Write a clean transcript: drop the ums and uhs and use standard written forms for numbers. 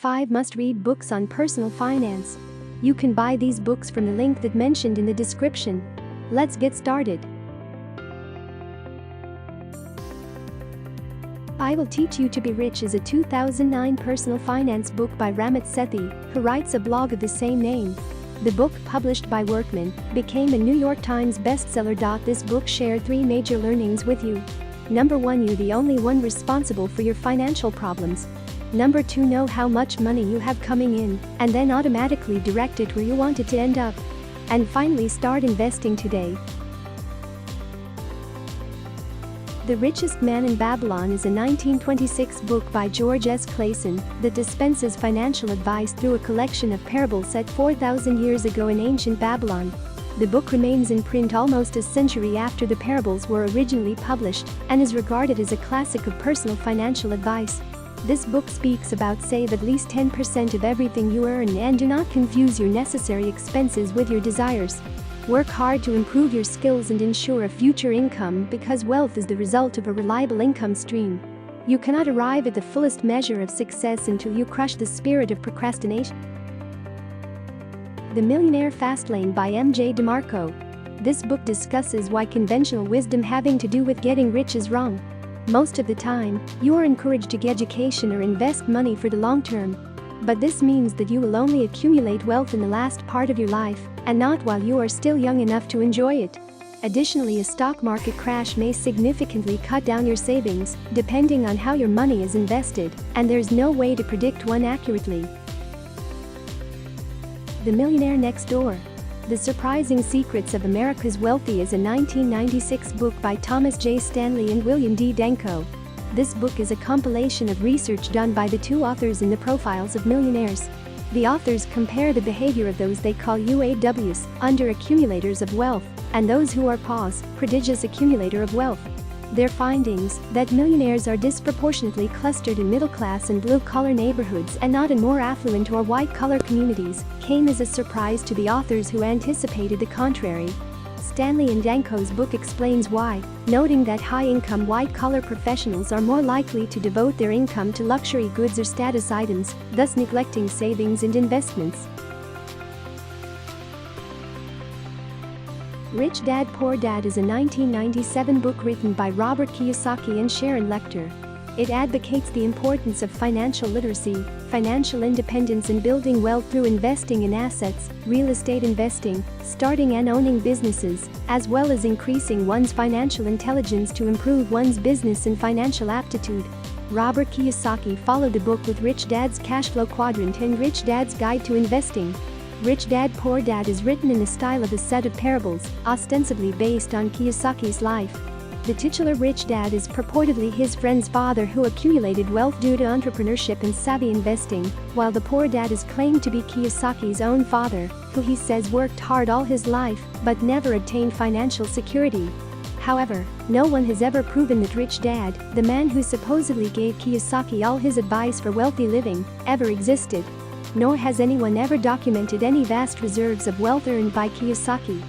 5 must-read books on personal finance. You can buy these books from the link that mentioned in the description. Let's get started. I Will Teach You to Be Rich is a 2009 personal finance book by Ramit Sethi, who writes a blog of the same name. The book, published by Workman, became a New York Times bestseller. This book shared 3 major learnings with you. Number 1, you're the only one responsible for your financial problems. Number 2, know how much money you have coming in, and then automatically direct it where you want it to end up. And finally, start investing today. The Richest Man in Babylon is a 1926 book by George S. Clason that dispenses financial advice through a collection of parables set 4,000 years ago in ancient Babylon. The book remains in print almost a century after the parables were originally published and is regarded as a classic of personal financial advice. This book speaks about save at least 10% of everything you earn and do not confuse your necessary expenses with your desires. Work hard to improve your skills and ensure a future income because wealth is the result of a reliable income stream. You cannot arrive at the fullest measure of success until you crush the spirit of procrastination. The Millionaire Fastlane by M.J. DeMarco. This book discusses why conventional wisdom having to do with getting rich is wrong. Most of the time, you are encouraged to get education or invest money for the long term. But this means that you will only accumulate wealth in the last part of your life, and not while you are still young enough to enjoy it. Additionally, a stock market crash may significantly cut down your savings, depending on how your money is invested, and there's no way to predict one accurately. The Millionaire Next Door. The Surprising Secrets of America's Wealthy is a 1996 book by Thomas J. Stanley and William D. Denko. This book is a compilation of research done by the 2 authors in the profiles of millionaires. The authors compare the behavior of those they call UAWs, under-accumulators of wealth, and those who are PAWs, prodigious accumulator of wealth. Their findings, that millionaires are disproportionately clustered in middle-class and blue-collar neighborhoods and not in more affluent or white-collar communities, came as a surprise to the authors who anticipated the contrary. Stanley and Denko's book explains why, noting that high-income white-collar professionals are more likely to devote their income to luxury goods or status items, thus neglecting savings and investments. Rich Dad Poor Dad is a 1997 book written by Robert Kiyosaki and Sharon Lechter. It advocates the importance of financial literacy, financial independence and building wealth through investing in assets, real estate investing, starting and owning businesses, as well as increasing one's financial intelligence to improve one's business and financial aptitude. Robert Kiyosaki followed the book with Rich Dad's Cash Flow Quadrant and Rich Dad's Guide to Investing. Rich Dad Poor Dad is written in the style of a set of parables, ostensibly based on Kiyosaki's life. The titular Rich Dad is purportedly his friend's father who accumulated wealth due to entrepreneurship and savvy investing, while the Poor Dad is claimed to be Kiyosaki's own father, who he says worked hard all his life but never obtained financial security. However, no one has ever proven that Rich Dad, the man who supposedly gave Kiyosaki all his advice for wealthy living, ever existed. Nor has anyone ever documented any vast reserves of wealth earned by Kiyosaki.